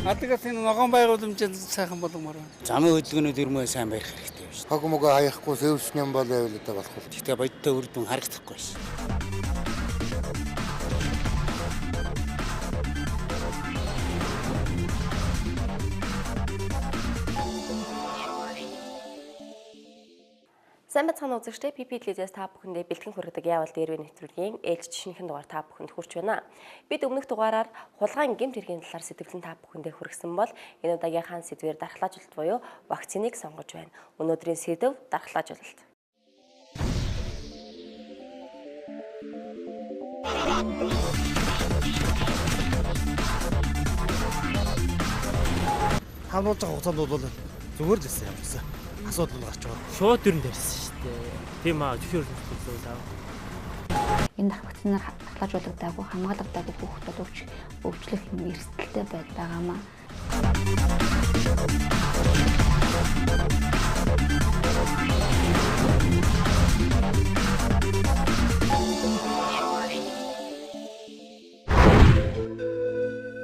Адлагаас энэ ногоон байгууламжид сайхан болгомоор байна. Замын хөдөлгөөнүүд ермөө сайн барих хэрэгтэй байна шүү. Хог мөгөө хаяхгүй сэвэршин юм бол явуулаад болох уу. Гэхдээ бодиттой үр дүн харагдахгүй шүү. Сайн бацхан үзэгчдээ PP телевизээс та бүхэндээ бэлтгэн хүргэдэг яавал дээр нэвтрүүлгийн ээлж жишнийхэн дугаар та бүхэнд хүрч байна. Бид өмнөх дугаараар хулгайн гэмт хэргийн талаар сэтгэлэн та бүхэндээ хүргэсэн бол энэ удаагийнхаа сэдвээр дархлаажуулалт буюу вакциныг сонгож байна. Өнөөдрийн сэдэв дархлаажуулалт. Хамруулж байгаа хугацаанд бол зүгээр л байсан юм гэсэн асуудал гарч байгаа. Шууд дөрөнд тарьсан шүү дээ. Тийм аа зөвхөн зүйлсээ. Энэ дах вакцинаар дархлаажуулагдаагүй хамгаалагдаагүй хүүхдүүд өвчлөх юм эрсдэлтэй байгаамаа.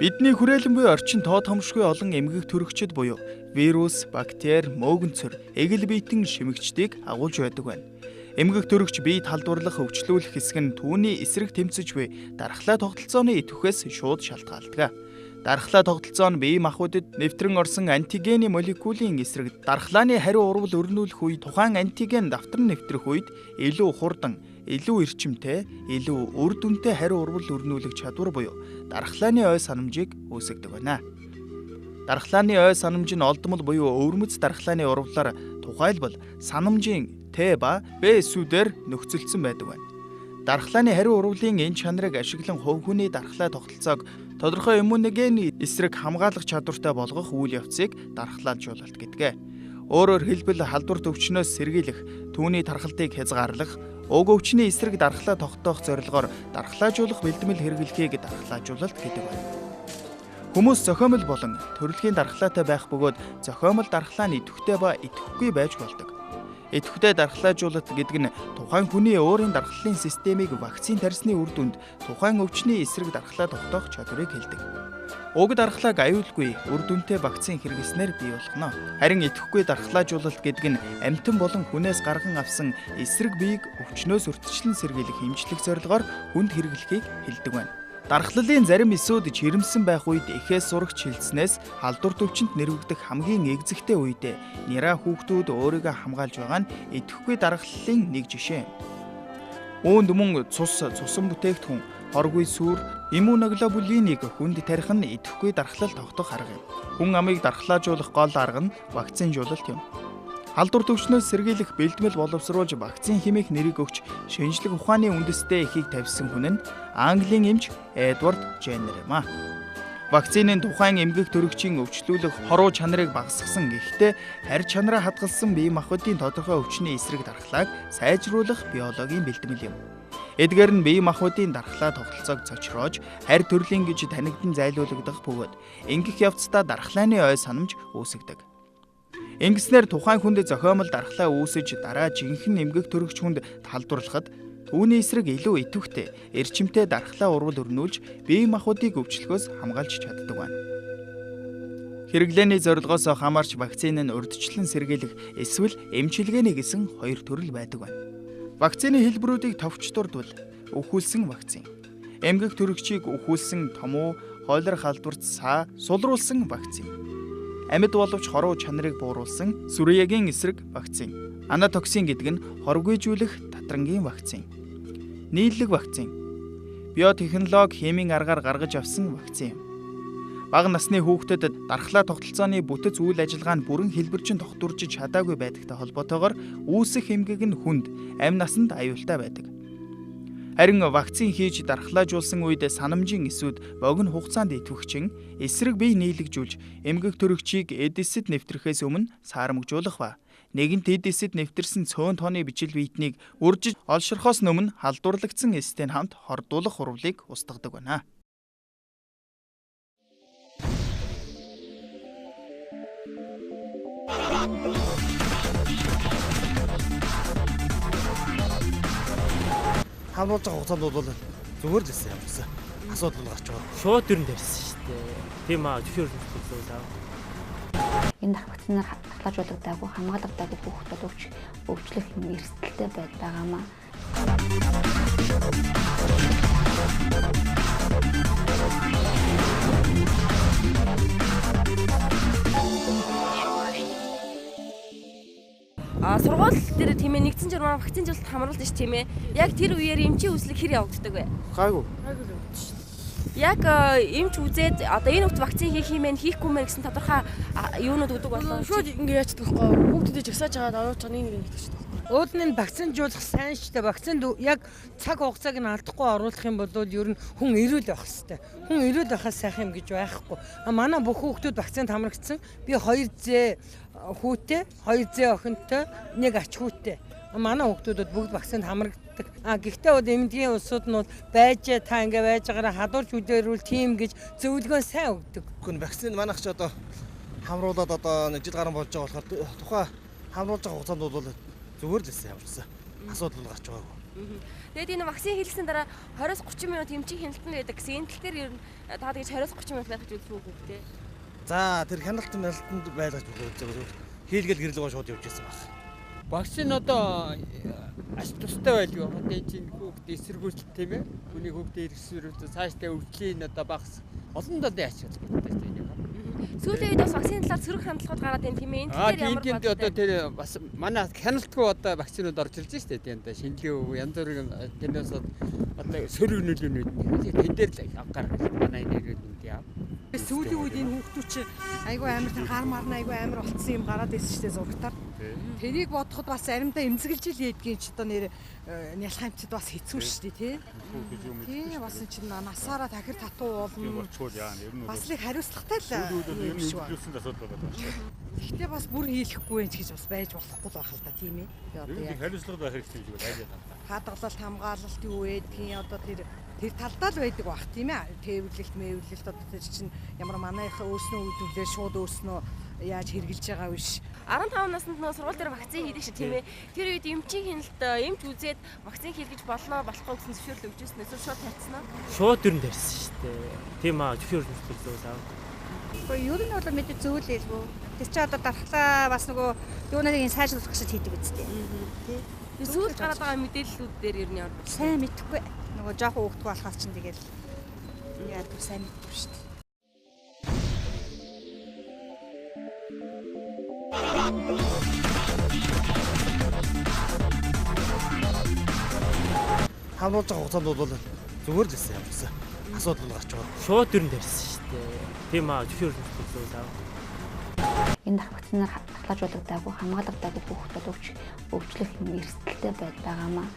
Бидний хүрээлэн буй орчин тоо томшгүй олон эмгэг төрөгчд буюу вирус, бактери, мөөгөнцөр, эгэл биетэн шимэгчдийг агуулж байдаг байна. Эмгэг төрөгч бие талдуурлах, өвчлүүлэх хэсэг нь түүний эсрэг тэмцэж буй дархлаа тогтолцооны идэвхээс шууд шалтгаалдаг. Дархлаа тогтолцоо нь бие махбодод нэвтрэн орсон антигены молекулын эсрэг дархлааны хариу урвал өрнүүлэх үе тухайн антиген давтар нэвтрэх үед илүү хурдан, илүү эрчимтэй, илүү үр дүнтэй хариу урвал өрнүүлэх чадвар буюу дархлааны ой санамжийг үүсгэдэг байна. Дархлааны ой санамж нь олдмол буюу өвөрмөц дархлааны урвалаар тухайлбал санамжийн Т ба Б эсүүдээр нөхцөлдсөн байдаг байна. Дархлааны хариу урвалын энэ чанарыг ашиглан хувь хүний дархлаа тогтолцоог тодорхой иммуногены эсрэг хамгаалах чадвартай болгох үйл явцыг дархлаажуулалт гэдэг. Өөрөөр хэлбэл халдварт өвчнөөс сэргийлэх, түүний тархалтыг хязгаарлах, уг өвчний эсрэг дархлаа тогтоох зорилгоор дархлаажуулах бэлтгэл хэрэглэхийг дархлаажуулалт гэдэг байна. Хүмүүс зохиомл болон төрөлхийн дархлаатай байх бөгөөд зохиомл дархлаа нь идэвхтэй ба идэвхгүй байж болдог. Идэвхтэй дархлаажуулалт гэдэг нь тухайн хүний өөрийн дархлалын системийг вакцин тарьсны үр дүнд тухайн өвчний эсрэг дархлаа тогтоох чадварыг хэлдэг. Уг дархлааг аюулгүй үр дүнтэй вакцин хэрэглэснээр бий болгоно. Харин идэвхгүй дархлаажуулалт гэдэг нь амьтан болон хүнээс гарган авсан эсрэг биеийг өвчнөөс урьдчилан сэргийлэх эмчлэх зорилгоор хүнд хэрэглэхийг хэлдэг байна. Дархлалын зарим эсүүд жирэмсэн байх үед эхээс сурагч хилцснээс халдварт өвчнөд нэрвэгдэх хамгийн эгзэгтэй үед нэраа хүүхдүүд өөрийгөө хамгаалж байгаа нь идэвхгүй дархлалын нэг жишээ. Үүнд мөн цусан бүтээгдэхүүн, хоргүй сүр, иммуноглобулинийг хүнд тарих нь идэвхгүй дархлал тогтоох арга юм. Хүн амыг дархлаажуулах гол арга нь вакцинжуулалт юм. Халдварт өвчнөөс сэргийлэх бэлтгэл боловсруулж вакцин хэмээх нэрийг өгч шинжлэх ухааны үндэстэй эхийг тавьсан хүн нь Английн эмч Эдвард Женнер юм а. Вакцины тухайн эмгэг төрөгчийн өвчлүүлэх хоруу чанарыг багасгасан гэхдээ харь чанараа хадгалсан бие махбодын тодорхой өвчний эсрэг дархлааг сайжруулах биологийн бэлтгэл юм. Эдгээр нь бие махбодын дархлаа тогтолцоог цочроож харь төрлийн гэж танигдан зайлуулагдах бөгөөд ингэх явцдаа дархлааны ой санамж үүсгдэг. Ингэснээр тухайн хүнд зохиомл дархлаа үүсэж дараа жинхэнэ эмгэг төрөгч хүнд талдварлахад түүний эсрэг илүү идэвхтэй, эрчимтэй дархлаа урвал өрнүүлж бие махбодыг өвчлөхөөс хамгаалж чаддаг байна. Хэрэглээний зорилгоос хамаарч вакцин нь урьдчилан сэргийлэх эсвэл эмчилгээний гэсэн хоёр төрөл байдаг байна. Вакцины хэлбэрүүдийг товч дурдвал өвхүүлсэн вакцин, эмгэг төрөгчийг өвхүүлсэн томуу, хоолойрох халдварт саа сулруулсан вакцин, амьд боловч хоруу чанарыг бууруулсан сүрьягийн эсрэг вакцин, анатоксин гэдэг нь хоргүйжүүлэх татрангийн вакцин, нийллэг вакцин, биотехнологи химийн аргаар гаргаж авсан вакцин. Бага насны хүүхдэд дархлаа тогтолцооны бүтэц үйл ажиллагаа нь бүрэн хэлбэрчин тогтворж чадаагүй байдагтай холбоотойгоор үүсэх эмгэг нь хүнд, амь насанд аюултай байдаг. Харин вакцин хийж дархлаажуулсан үед санамжийн эсүүд богино хугацаанд идэвхчин эсрэг бие нийлэгжүүлж эмгэг төрөгчийг эдэсэд нэвтрэхээс өмнө саарамгжуулах ба нэгэнт эдэсэд нэвтэрсэн цөөн тооны бичил биетнийг үржиж олширхоос өмнө халдварлагдсан эстэй хамт хордуулах урвалыг устгадаг байна. хамруулж байгаа хугацаанд бол зүгээр л байсан юм гэсэн асуудал гарч байгаа. Шууд дөрөнд ярьсан шүү дээ. Тийм аа зөвхөн хөрөнгө оруулалт. Энэ дах вакцинаар баталгаажуулагдаагүй, хамгаалагдаагүй хүүхдүүд өвчлөх юм эрсдэлтэй байгаамаа. Сургууль дээр тийм ээ нэгдсэн журмаар вакцинжуулалт хамруулсан ш тийм ээ. Яг тэр үеэр эмчийн үзлэг хэр явагддаг вэ? Гайгүй. Яг эмч үзээд одоо энэ хөвт вакцин хийх юм ээ хийхгүй мэн гэсэн тодорхой юунууд өгдөг болоо. Шууд ингэ яачихдаг байхгүй. Хүүхдүүдээ жагсааж байгаа оруулж байгаа нэг гэдэг шүү дээ. Ууд нь вакцинжуулах сайн шүү дээ. Вакцинд яг цаг хугацааг нь алдахгүй оруулах юм бол ер нь хүн эрүүл байх хэрэгтэй. Хүн эрүүл байхаас сайхан юм гэж байхгүй. Манай бүх хүүхдүүд вакцинд хамрагдсан. Би 2Z хүүтэй, 2Z охинтой, 1 ач хүүтэй. Манай хүүхдүүд бүгд вакцинд хамрагддаг. Гэхдээ бол эмнэлгийн улсууд нь байж та ингэ байж байгаараа хадуурч үдээрүүл тийм гэж зөвлөгөө сайн өгдөг. Хүн вакцин манайх ч одоо хамруулаад одоо 1 жил гарсан болж байгаа болохоор тухай хамруулж байгаа хугацаанд бол зүгээр л байсан юм гэсэн асуудал гарч байгаа. Тэгээд энэ вакцин хийлгэсэн дараа 20-30 минут эмчийн хяналтанд байдаг гэсэн. Энэ тал дээр ер нь та тэгж 20-30 минут байх гэж үзсэн үг үү? За тэр хяналтанд байлгаж үзээ. Хийлгэл гэрлэгөө шууд явж ирсэн байна. Вакцин одоо аш тустай байлгүй одоо чинь хүүхд эсэргүүцэл тийм ээ. Хүний хүүхдээ эсэргүүцэл цаашдаа өвчлийн одоо багс олон талын ач холбогдолтой тийм ээ. Сүүлийн үед бас вакцины талаар сөрөг хандлагууд гараад байна тийм ээ. Энэ тал дээр ямар бодлоо? Одоо тэр бас манай хяналтгүй одоо вакцинууд орж ирж байна шүү дээ. Тийм одоо шинжилгээ өв янз бүрийн тэрнээс одоо сөрөг нөлөөнүүд энэ дээр л гаргаж манай нэрүүд яа. Сүүлийн үед энэ хүүхдүүд чи айгүй амар тэр гар марна айгүй амар болцсон юм гараад ирсэн шүү дээ зургатаар. Тэрийг бодоход бас заримдаа эмзэглэж л ядгийн ч одоо нэр нялх хамтд бас хэцүү шүү дээ тий. Бас чинь насаараа тахир татуу болно. Бас л хариуцлагатай л юм шүү. Гэхдээ бас бүр хийлэхгүй юм гэж бас байж болохгүй л байх л да тийм ээ. Одоо яг хариуцлага байх хэрэгтэй юм байна. Хадгалалт хамгаалалт юу байдгийг одоо тэр талдаа л байдаг бах тийм ээ. Тээвэрлэлт мэвэрлэлт одоо тэр чинь ямар манайхаа өөрснөө үйлдвэрлэлээр шууд өөрснөө яаж хэрэгжилж байгаа биш. 15 наснд нөө сургууль дээр вакцин хийдэг шүү тийм ээ. Тэр үед эмчийн хяналт эмч үзээд вакцин хийлгэж болно болохгүй гэсэн зөвшөөрөл өгч ирсэн. Эсвэл шууд тавьсан уу? Шууд дөрөнд ярьсан шүү дээ. Тийм аа зөвхөн хөрөнгө Гэхдээ ер нь бол мэдээ зөв л хэлбүү. Тэр чи одоо дархлаа бас нөгөө юуныг сайжруулах гэж хийдэг үстэй. Тий. Сүүлд гараад байгаа мэдээллүүд дээр ер нь ямар сайн мэдэхгүй. Нөгөө жоохон өгдөг болохоос чинь тэгэл яадаг сайн мэдэхгүй шүү дээ. Хамруулж байгаа хугацаанд бол зүгээр л байсан юм гэсэн асуудал гарч байгаа. Шууд дөрөнд ярьсан шүү дээ. Тийм аа зөвхөн хөрөнгө. Энэ дах вакцинаар баталгаажуулагдаагүй, хамгаалагдаагүй хүүхдүүд өвчлөх юм эрсдэлтэй байгаамаа.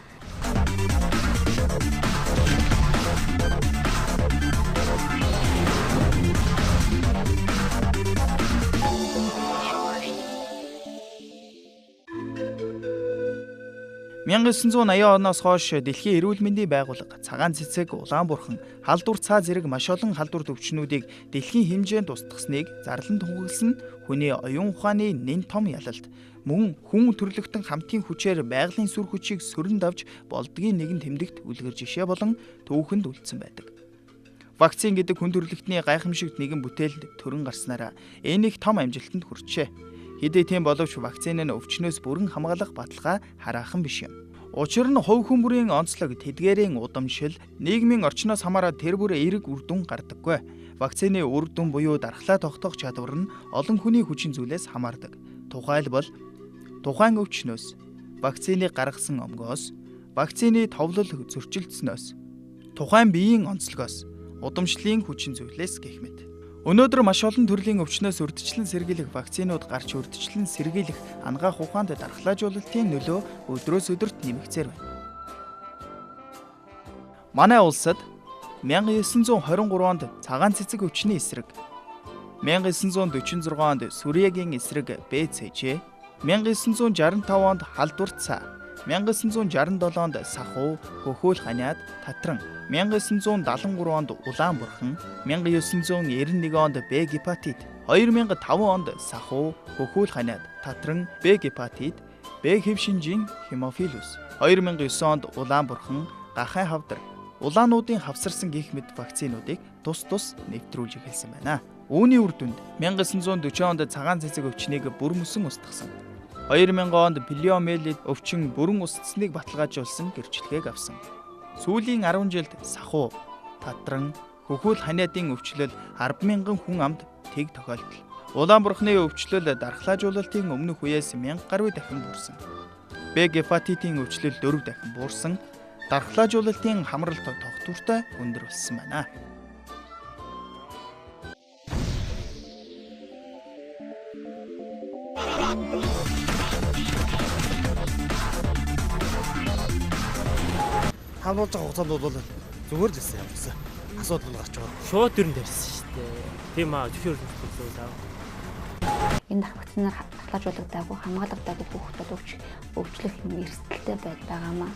оноос хойш Дэлхийн эрүүл мэндийн байгууллага, цагаан цэцэг, Улаанбурхан, халдвар цаа зэрэг маш олон халдвар төвчнүүдийг дэлхийн хэмжээнд устгасныг зарлан тунхагласан хүний оюун ухааны нэн том ялалт. Мөн хүн төрлөختөн хамтын хүчээр байгалийн сүр хүчийг сөрөн давж болдгийн нэгэн тэмдэгт үлгэр жишээ болон түүхэнд үлдсэн байдаг. Вакцин гэдэг хүн төрлөختний гайхамшигт нэгэн бүтээлд төрөн гарснараа энийг том амжилтанд хүрчээ. Хэдий тийм боловч вакцины нь өвчнөөс бүрэн хамгаалах баталгаа хараахан биш юм. Учир нь хувь хүмүүрийн онцлог, тэдгээрийн удамшил, нийгмийн орчноос хамааран тэр бүр эерэг үр дүн гардаггүй. Вакцины үр дүн буюу дархлаа тогтоох чадвар нь олон хүний хүчин зүйлээс хамаардаг. Тухайлбал тухайн өвчнөөс, вакциныг гаргасан омгоос, вакцины товлол зөрчилдснөөс, тухайн биеийн онцлогоос, удамшлын хүчин зүйлээс гэх мэт. Өнөөдөр маш олон төрлийн өвчнөөс урьдчилан сэргийлэх вакцинууд гарч урьдчилан сэргийлэх ангаах ухаанд дархлаажуулалтын нөлөө өдрөөс өдөрт нэмэгцээр байна. Манай улсад 1923 онд цагаан цэцэг өвчний эсрэг, 1946 онд сүрьягийн эсрэг БЦЖ, 1965 онд халдвар цаа, 1967 онд сахуу, хөхөөл ханиад, татран, 1973 онд Улаанбурхан, 1991 онд Б гепатит, 2005 онд сахуу, хөхөөл ханиад, татран, Б гепатит, Б хэв шинжийн хемофилус, 2009 онд Улаанбурхан, гахай хавдар, улаануудын хавсарсан гих мэт вакцинуудыг тус нэвтрүүлж эхэлсэн байна. Үүний үр дүнд 1940 онд цагаан цэцэг өвчнийг бүр мөсөн устгасан. 2000 онд полиомиелит өвчин бүрэн устсныг баталгаажуулсан гэрчлэгийг авсан. Сүүлийн 10 жилд сахуу, татран, хөхүүл ханиадын өвчлөл 10,000 хүн амд тэг тохиолдол. Улаан бурхны өвчлөл дархлаажуулалтын өмнөх үеэс 1000 гаруй дахин буурсан. Б гепатитийн өвчлөл 4 дахин буурсан. Дархлаажуулалтын хамралт тогтвортой өндөр болсон байна. Хамруулж байгаа хугацаанд бол зүгээр л байсан юм шиг асуудал гарч байгаа. Шууд ер нь тарьсан шүү дээ. Тийм аа зөвхөн зөвхөн Энэ дах вакцинаар баталгаажуулагдаагүй, хамгаалагдаагүй хүүхдүүд өвчлөх эрсдэлтэй байгаамаа.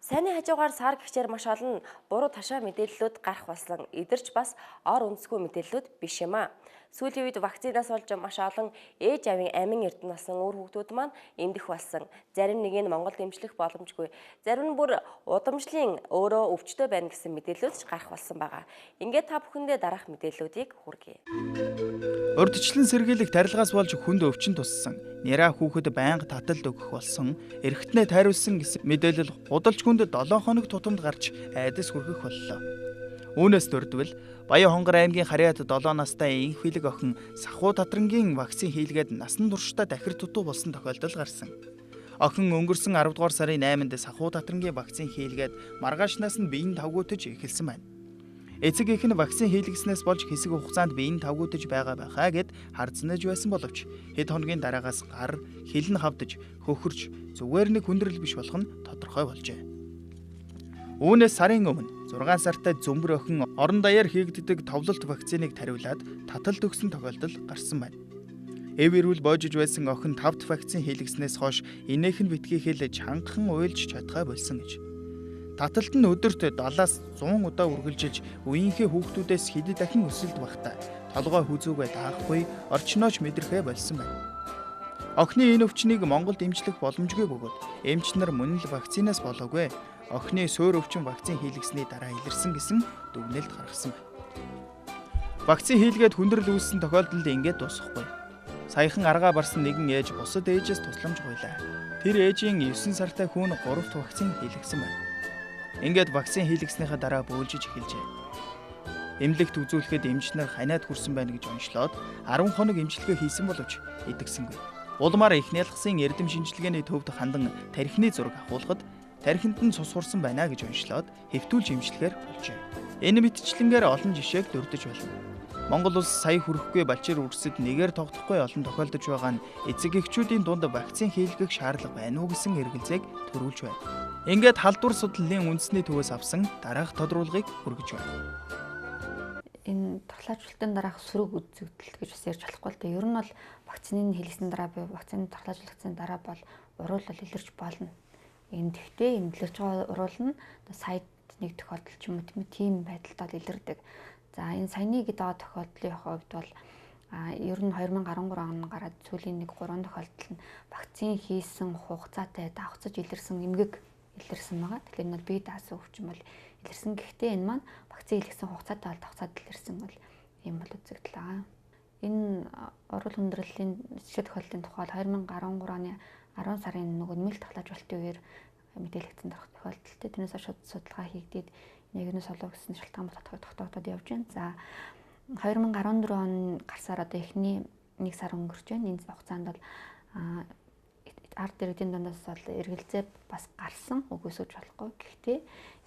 Сайнны хажуугаар сар гихчээр маш олон буруу ташаа мэдээллүүд гарах болсон. Эдэрч бас ор үндэсгүй мэдээллүүд биш юм аа. Сүүлийн үед вакцинаас болж маш олон ээж авийн амин эрдэнэ болсон үр хүүхдүүд маань эмдэх болсон. Зарим нэг нь Монголд эмчлэх боломжгүй. Зарим нь бүр удамшлын өөрөө өвчтөй байна гэсэн мэдээллүүд ч гарах болсон байгаа. Ингээд та бүхэндээ дараах мэдээллүүдийг хүргэе. Урдчлан сэргийлэх тарилгаас болж хүнд өвчин туссан. Няраа хүүхэд байнга таталд өгөх болсон. Эргэтнээ тайруулсан гэсэн мэдээлэл худалч хүнд 7 хоног тутамд гарч айдас хүргэх боллоо. Үүнээс дурдвал Баян Хонгор аймгийн Харьяат 7 настай инх хилэг охин сахуу татрангийн вакцин хийлгээд насан туршдаа дахир дутуу болсон тохиолдол гарсан. Охин өнгөрсөн 10 дугаар сарын 8-нд сахуу татрангийн вакцин хийлгээд маргаашнаас нь биеийн тавгуутаж эхэлсэн байна. Эцэг эх нь вакцин хийлгэснээс болж хэсэг хугацаанд биеийн тавгуутаж байгаа гэд хардсанаж байсан боловч хэд хоногийн дараагаас гар, хил нь хавдаж, хөхөрч зүгээр нэг хүндрэл биш болох нь тодорхой болжээ. Үүнээс сарын өмнө 6 сартай зөмбөр охин орон даяар хийгддэг товлолт вакциныг тариулаад таталд өгсөн тохиолдол гарсан байна. Эвэрүүл боожиж байсан охин 5 дахь вакцин хийлгэснээс хойш инээх нь битгийхэл чангахан уйлж чадхай болсон гэж. Таталт нь өдөрт 70-аас 100 удаа үргэлжилж үеийнхээ хүүхдүүдээс хэд дахин өсөлт багтаа толгой хүзүүгээ даахгүй орчнооч мэдрэхэ болсон байна. Охины энэ өвчнийг Монголд эмчлэх боломжгүй бөгөөд эмч нар мөн л вакцинаас болоогүй. Охины суур өвчин вакцин хийлгэсний дараа илэрсэн гэсэн дүгнэлт гаргасан байна. Вакцин хийлгээд хүндрэл үүссэн тохиолдолд ингээд дуусахгүй. Саяхан аргаа барсан нэгэн ээж бусад ээжээс тусламж гуйлаа. Тэр ээжийн 9 сартай хүүн 3 дахь вакцин хийлгэсэн байна. Ингээд вакцин хийлгэснийхаа дараа бөөлжиж эхэлжээ. Эмнэлэгт үзүүлэхэд эмч нар ханиад хүрсэн байна гэж онцлоод 10 хоног эмчилгээ хийсэн боловч идэгсэнгүй. Улмаар их нялгсан эрдэм шинжилгээний төвд хандан тархины зураг авахулахад тархинд нь цус хурсан байна гэж онцлоод хэвтүүлж эмчилгээр болжээ. Энэ мэтчлэнгээр олон жишээг дурдж байна. Монгол улс сая хүрэхгүй балчир үрсэд нэгээр тогтохгүй олон тохиолдож байгаа нь эцэг эхчүүдийн дунд вакцин хийлгэх шаардлага байна уу гэсэн эргэлзээг төрүүлж байна. Ингээд халдвар судлалын үндэсний төвөөс авсан дараах тодруулгыг хүргэж байна. Энэ тархлаажуулалтын дараах сөрөг үзэгдэл гэж бас ярьж болохгүй л да. Ер нь бол вакцины хийлгэсэн дараа буюу вакцины тархлаажуулалтын дараа бол уруул бол илэрч болно. Гэхдээ илэрч байгаа уруул нь саяд нэг тохиолдол ч юм уу тийм байдалтай илэрдэг. За энэ саяны гэдэг байгаа тохиолдлын хувьд бол ер нь 2013 онд гараад сүүлийн нэг 3 тохиолдол нь вакцин хийсэн хугацаатай давхцаж илэрсэн эмгэг илэрсэн байгаа. Тэгэхээр энэ бол бие даасан өвчин бол илэрсэн. Гэхдээ энэ маань вакцин хийлгэсэн хугацаатай бол давхцаад илэрсэн бол ийм бол үзэгдэл байгаа. Энэ уруул хүндрэлийн жишээ тохиолдлын тухай 2013 оны 10 сарын нөгөө нэмэлт тархлаажуулалтын үеэр мэдээлэгдсэн тохиолдолтой. Тэрнээс хойш судалгаа хийгдээд нэгнээс олоо гэсэн шалтгаан тогтоогдоод явж байна. За 2014 он гарсаар одоо эхний 1 сар өнгөрч байна. Энэ хугацаанд бол ард иргэдийн дундаас бол эргэлзээ бас гарсан үгүйсэж болохгүй. Гэхдээ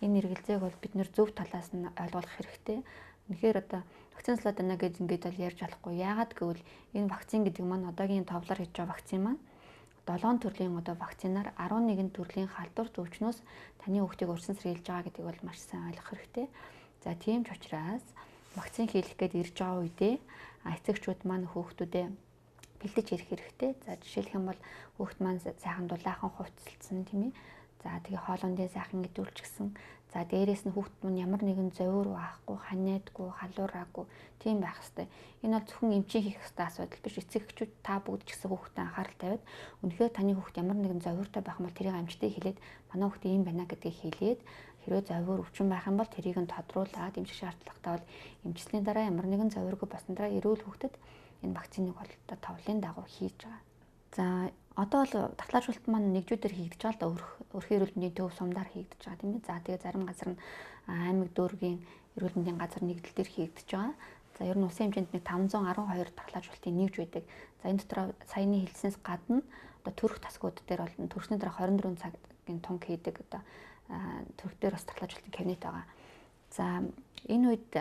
энэ эргэлзээг бол бид нэр зөв талаас нь ойлгох хэрэгтэй. Үнэхээр одоо вакцин слотана гэж ингэж бол ярьж болохгүй. Яагаад гэвэл энэ вакцин гэдэг маань одоогийн товлоор хийж байгаа вакцин маань 7 төрлийн одоо вакцинаар 11 төрлийн халдвар өвчнөөс таны хүүхдийг урьдчилан сэргийлж байгаа гэдэг бол маш сайн ойлгох хэрэгтэй. За тийм ч учраас вакцин хийлгэх гээд ирж байгаа үедээ эцэгчүүд маань хүүхдүүдээ бэлдэж ирэх хэрэгтэй. За жишээлх юм бол хүүхд маань сайхан дулаахан хувцалцсан тийм ээ. За тэгээ хоолундын сайхан идүүлчихсэн. За дээрээс нь хүүхэд мань ямар нэгэн зовир байхгүй, ханиадгүй, халуураагүй тийм байх хэвээр. Энэ бол зөвхөн эмчийн хийх хэвээр асуудал биш. Эцэг эхчүүд та бүгд ч гэсэн хүүхдэд анхаарал тавиад үнэхээр таны хүүхэд ямар нэгэн зовиртой байх юм бол тэрийг амжилттай хэлээд манай хүүхэд ийм байна гэдгийг хэлээд хэрвээ зовир өвчин байх юм бол тэрийг нь тодруулаад эмчилж шаардлагатай бол эмчилсний дараа ямар нэгэн зовиргүй болсон дараа эрүүл хүүхдэд энэ вакциныг бол товлын дагуу хийж байгаа. За одоо бол татгалзуулалт маань нэгжүүдээр хийгдэж байгаа л да өрхийн эрүүл мэндийн төв сумдаар хийгдэж байгаа тийм ээ. За тэгээ зарим газар нь аймаг дүүргийн эрүүл мэндийн газар нэгдэл дээр хийгдэж байгаа. За ер нь улсын хэмжээнд нэг 512 татгалзуулалтын нэгж байдаг. За энэ дотор саяны хэлснээс гадна одоо төрөх тасгууд дээр бол төрсний дараа 24 цагийн тунг хийдэг одоо төрөх дээр бас татгалзуулалтын кабинет байгаа. За энэ үед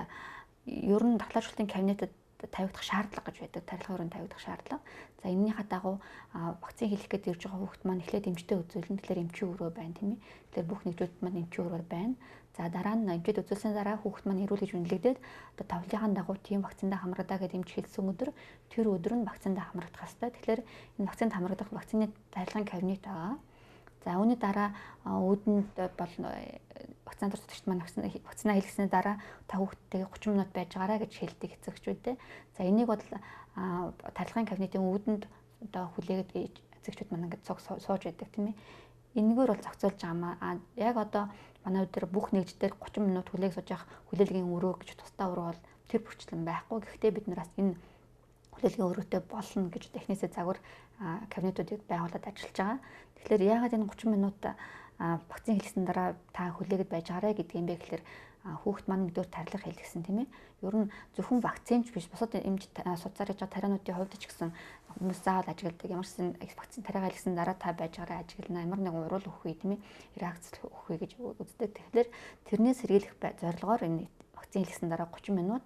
ер нь татгалзуулалтын кабинетад тавигдах шаардлага гэж байдаг. Тарилгын өрөөнд тавигдах шаардлага. За энэнийхээ дагуу вакцин хийх гээд ирж байгаа хүүхэд маань эхлээд эмчтэй үзүүлнэ. Тэгэхээр эмчийн өрөө байна тийм ээ. Тэгэхээр бүх нэгжүүд маань эмчийн өрөө байна. За дараа нь эмчид үзүүлсэн дараа хүүхэд маань эрүүл гэж үнэлэгдээд одоо тавлынхаа дагуу тийм вакциндаа хамрагдаа гэдэг эмч хэлсэн өдөр тэр өдөр нь вакциндаа хамрагдах хэрэгтэй. Тэгэхээр энэ вакцинд хамрагдах вакцины тарилгын кабинет байгаа. За үүний дараа үүдэнд бол вакцины туршлагч маань вакцина хийлгэсний дараа та хүүхдтэйгээ 30 минут байж байгаарай гэж хэлдэг эцэгчүүдтэй. За энийг бол тарилгын кабинетын үүдэнд одоо хүлээгээд эцэгчүүд маань ингээд сууж байдаг тийм ээ. Энэгээр бол зохицуулж байгаамаа. Яг одоо манай өдөр бүх нэгждэр 30 минут хүлээг сууж явах хүлээлгийн өрөө гэж тусдаа өрөө бол тэр бүрчлэн байхгүй. Гэхдээ бид нараас энэ хүлээлгийн өрөөтэй болно гэж техникээ загвар кабинетуудыг байгуулад ажиллаж байгаа. Тэгэхээр яагаад энэ 30 минут вакцин хийлгэсэн дараа та хүлээгээд байж байгаарай гэдэг юм бэ гэхээр хүүхэд маань нэгдүгээр тарилга хийлгэсэн тийм ээ. Ер нь зөвхөн вакцинч биш бусад эмч судалж байгаа тариануудын хувьд ч гэсэн хүмүүс заавал ажигладаг. Ямар ч вакцин тариага хийлгэсэн дараа та байж байгаарай ажиглана. Ямар нэгэн урал өгөх үе тийм ээ. Реакц өгөх үе гэж үздэг. Тэгэхээр тэрнээс сэргийлэх зорилгоор энэ вакцин хийлгэсэн дараа 30 минут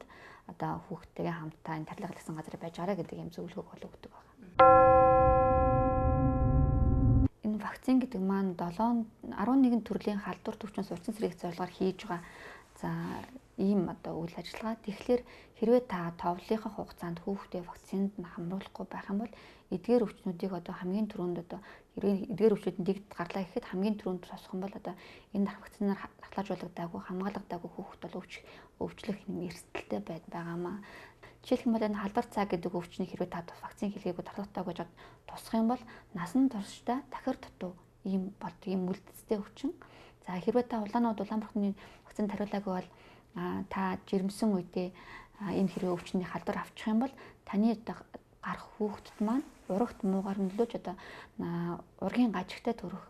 одоо хүүхдтэйгээ хамтдаа энэ тарилга хийлгэсэн газар байж байгаарай гэдэг юм зөвлөгөөг бол өгдөг байна. Энэ вакцин гэдэг маань 11 төрлийн халдвар төвчнөөс урьдчилан сэргийлэх зорилгоор хийж байгаа. За ийм одоо үйл ажиллагаа. Тэгэхээр хэрвээ та товлынхаа хугацаанд хүүхдээ вакцинд нь хамруулахгүй байх юм бол эдгээр өвчнүүдийг одоо хамгийн түрүүнд одоо хэрвээ эдгээр өвчнүүд дэгд гарлаа гэхэд хамгийн түрүүнд тосох юм бол одоо энэ вакцинаар татгалзуулагдаагүй хамгаалагдаагүй хүүхэд бол өвчлөх эрсдэлтэй байгаамаа. Жишээлх юм бол энэ халдвар цаг гэдэг өвчнийг хэрвээ та вакцин хийлгээгүй татгалзалтаагүй гэж тусах юм бол насан туршдаа дахир дутуу ийм болдог ийм үлдэцтэй өвчин. За хэрвээ та улаанбархны вакцин тариулаагүй бол та жирэмсэн үедээ энэ хэрвээ өвчний халдвар авчих юм бол таны одоо гарах хүүхдэд маань урагт муугаар нөлөөж одоо ургийн гажигтай төрөх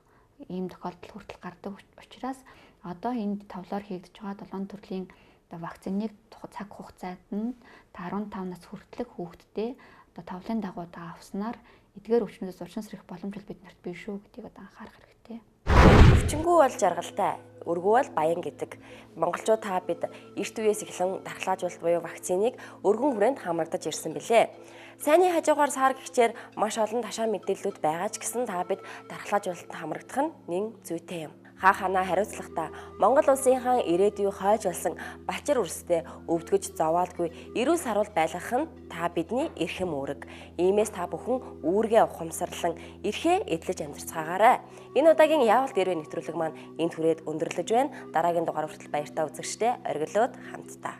ийм тохиолдол хүртэл гардаг учраас одоо энд товлоор хийгдэж байгаа 7 төрлийн вакциныг цаг хугацаанд нь 15 нас хүртэлх хүүхэдтэй одоо товлын дагуу авснаар эдгээр өвчнөөс урьдчилан сэргийлэх боломжтой биднэрт биш шүү гэдгийг одоо анхаарах хэрэгтэй. Өвчнгүү бол жаргалтай, өргөө бол баян гэдэг. Монголчууд та бид эрт үеэс эхлэн дархлаажуулалт буюу вакциныг өргөн хүрээнд хамрагдаж ирсэн билээ. Сайнны хажуугаар сар гихчээр маш олон ташаа мэдээллүүд байгаа ч гэсэн та бид дархлаажуулалтанд хамрагдах нь нэн зүйтэй юм. Хаана хариуцлагатай Монгол улсынхаа ирээдүй хойж болсон балчир үрстэй өвдгөж зовоолгүй эрүүл сарвал байлгах нь та бидний эрхэм үүрэг. Иймээс та бүхэн үүргээ ухамсарлан эрхээ эдлэж амьдарцгаагаарай. Энэ удаагийн яавал дээрвэ нэвтрүүлэг маань энэ түрээд өндөрлөж байна. Дараагийн дугаар хүртэл баяртай үзэгчдээ оргилоод хамтдаа.